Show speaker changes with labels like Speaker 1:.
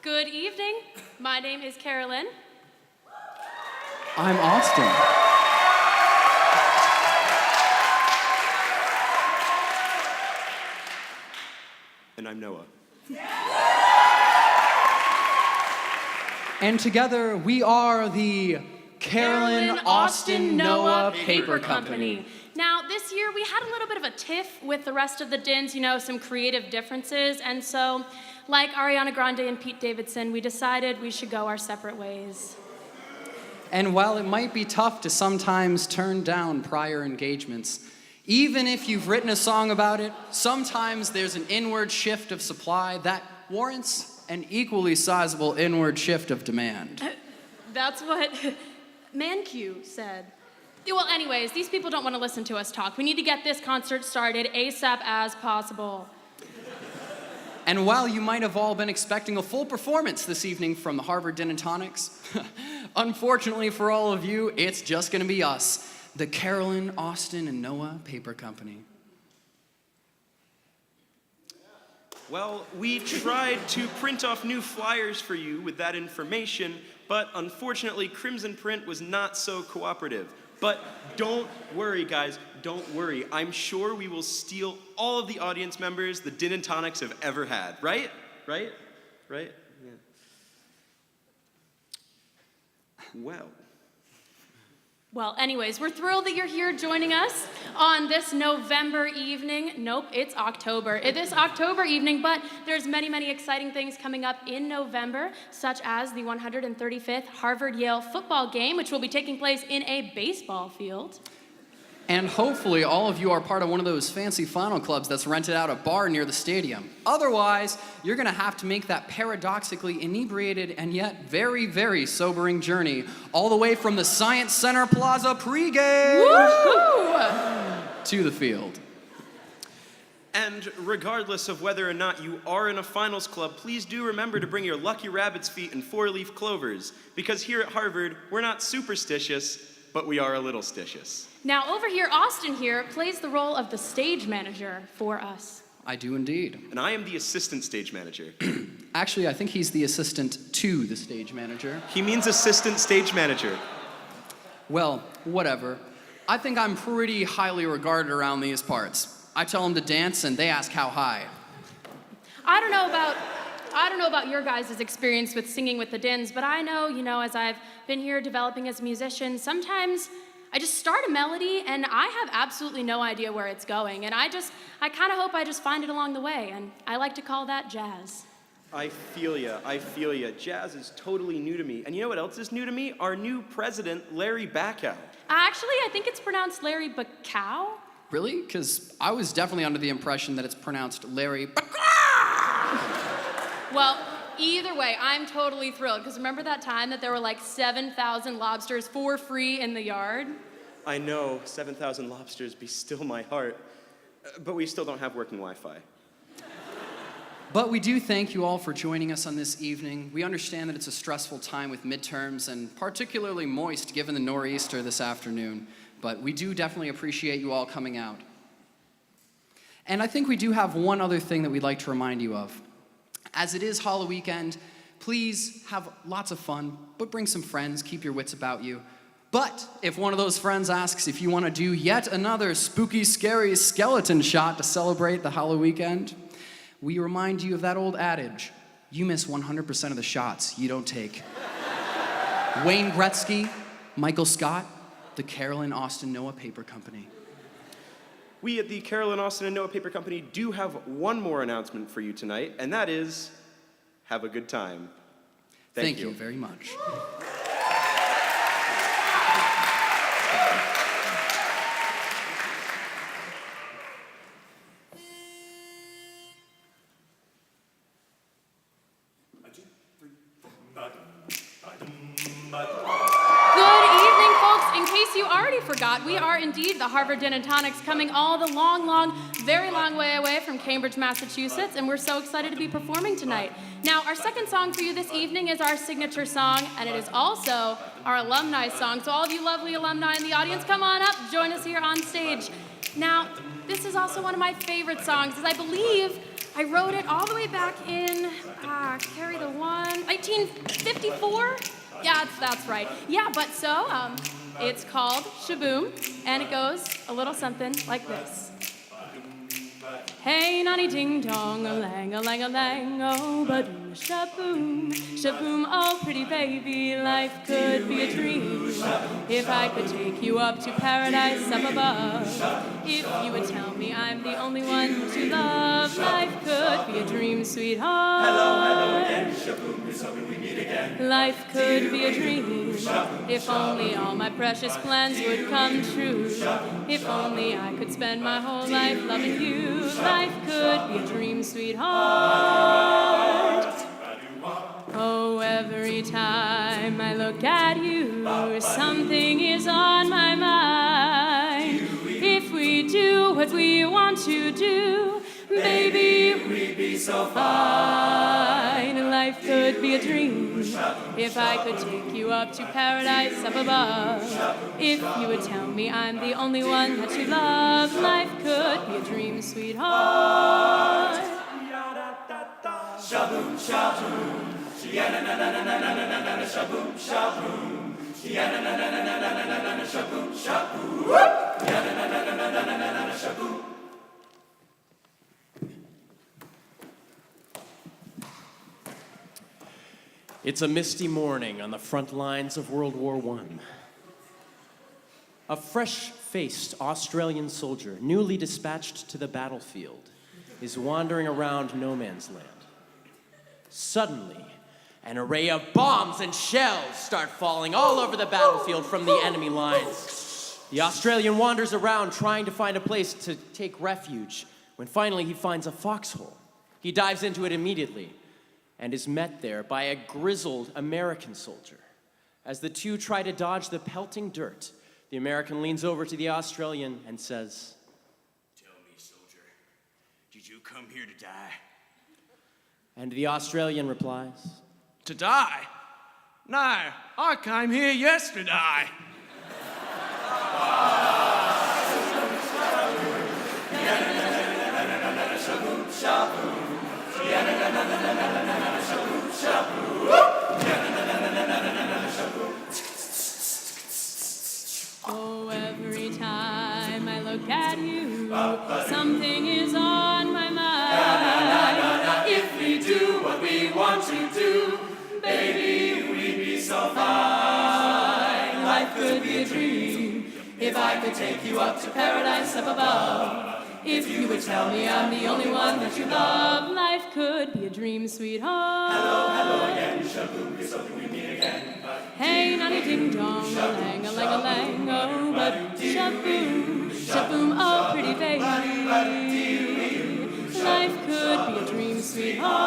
Speaker 1: Good evening. My name is Karalyn.
Speaker 2: I'm Austin.
Speaker 3: And I'm Noah.
Speaker 2: And together we are the Karalyn, Austin, Noah Paper Company.
Speaker 1: Now, this year we had a little bit of a tiff with the rest of the Dins, some creative differences, and so, like Ariana Grande and Pete Davidson, we decided we should go our separate ways.
Speaker 2: And while it might be tough to sometimes turn down prior engagements, even if you've written a song about it, sometimes there's an inward shift of supply that warrants an equally sizable inward shift of demand.
Speaker 1: That's what Manque said. Well, anyways, these people don't want to listen to us talk. We need to get this concert started ASAP as possible.
Speaker 2: And while you might have all been expecting a full performance this evening from the Harvard Din and Tonics, unfortunately for all of you, it's just going to be us, the Karalyn, Austin, and Noah Paper Company.
Speaker 3: Well, we tried to print off new flyers for you with that information, but unfortunately, Crimson Print was not so cooperative. But don't worry, guys, don't worry. I'm sure we will steal all of the audience members the Din and Tonics have ever had, right? Right? Yeah.
Speaker 1: Well, anyways, we're thrilled that you're here joining us on this November evening. Nope, it's October. This October evening, but there's many, many exciting things coming up in November, such as the 135th Harvard-Yale football game, which will be taking place in a baseball field.
Speaker 2: And hopefully all of you are part of one of those fancy final clubs that's rented out a bar near the stadium. Otherwise, you're gonna have to make that paradoxically inebriated and yet very, very sobering journey all the way from the Science Center Plaza pregame to the field.
Speaker 3: And regardless of whether or not you are in a finals club, please do remember to bring your lucky rabbit's feet and four-leaf clovers, because here at Harvard, we're not superstitious, but we are a little stitious.
Speaker 1: Now, over here, Austin here plays the role of the stage manager for us.
Speaker 2: I do indeed.
Speaker 3: And I am the assistant stage manager.
Speaker 2: Actually, I think he's the assistant to the stage manager.
Speaker 3: He means assistant stage manager.
Speaker 2: Well, whatever. I think I'm pretty highly regarded around these parts. I tell them to dance and they ask how high.
Speaker 1: I don't know about your guys' experience with singing with the Dins, but I know, as I've been here developing as a musician, sometimes I just start a melody and I have absolutely no idea where it's going. And I kind of hope I just find it along the way. And I like to call that jazz.
Speaker 3: I feel ya. Jazz is totally new to me. And you know what else is new to me? Our new president, Larry Bacow.
Speaker 1: Actually, I think it's pronounced Larry Bacow.
Speaker 2: Really? Because I was definitely under the impression that it's pronounced Larry Bacow.
Speaker 1: Well, either way, I'm totally thrilled, because remember that time that there were like 7,000 lobsters for free in the yard?
Speaker 3: I know, 7,000 lobsters be still my heart, but we still don't have working Wi-Fi.
Speaker 2: But we do thank you all for joining us on this evening. We understand that it's a stressful time with midterms and particularly moist given the nor'easter this afternoon, but we do definitely appreciate you all coming out. And I think we do have one other thing that we'd like to remind you of. As it is Halloween weekend, please have lots of fun, but bring some friends, keep your wits about you. But if one of those friends asks if you want to do yet another spooky, scary skeleton shot to celebrate the Halloween weekend, we remind you of that old adage, you miss 100% of the shots you don't take. Wayne Gretzky, Michael Scott, the Karalyn, Austin, Noah Paper Company.
Speaker 3: We at the Karalyn, Austin, and Noah Paper Company do have one more announcement for you tonight, and that is, have a good time.
Speaker 2: Thank you very much.
Speaker 1: We are indeed the Harvard Din and Tonics, coming all the long, very long way away from Cambridge, Massachusetts, and we're so excited to be performing tonight. Now, our second song for you this evening is our signature song, and it is also our alumni song. So all of you lovely alumni in the audience, come on up, join us here on stage. Now, this is also one of my favorite songs, as I believe I wrote it all the way back in, carry the one. 1854? Yeah, that's right. Yeah, but so, it's called Shaboom, and it goes a little something like this. Hey, nonny ding dong, a lang, oh, ba-doom, shaboom, shaboom, oh, pretty baby, life could be a dream if I could take you up to paradise up above. If you would tell me I'm the only one to love, life could be a dream, sweetheart.
Speaker 4: Hello again, shaboom, is hoping we meet again.
Speaker 1: Life could be a dream if only all my precious plans would come true. If only I could spend my whole life loving you. Life could be a dream, sweetheart. Oh, every time I look at you, something is on my mind. If we do what we want to do, baby, we'd be so fine. Life could be a dream if I could take you up to paradise up above. If you would tell me I'm the only one that you love, life could be a dream, sweetheart.
Speaker 4: Shaboom, shaboom, shaboom, shaboom, shaboom, shaboom.
Speaker 5: It's a misty morning on the front lines of World War I. A fresh-faced Australian soldier, newly dispatched to the battlefield, is wandering around no man's land. Suddenly, an array of bombs and shells start falling all over the battlefield from the enemy lines. The Australian wanders around trying to find a place to take refuge, when finally he finds a foxhole. He dives into it immediately, and is met there by a grizzled American soldier. As the two try to dodge the pelting dirt, the American leans over to the Australian and says,
Speaker 4: Tell me, soldier, did you come here to die?
Speaker 5: and the Australian replies,
Speaker 6: To die? No, I came here yesterday.
Speaker 1: Oh, every time I look at you, something is on my mind.
Speaker 4: If we do what we want to do, baby, we'd be so fine.
Speaker 1: Life could be a dream if I could take you up to paradise up above. If you would tell me I'm the only one that you love, life could be a dream, sweetheart.
Speaker 4: Hello again, shaboom, is something we meet again.
Speaker 1: Hey, nonny ding dong, a lang, oh, but shaboom, shaboom, oh, pretty baby. Life could be a dream, sweetheart.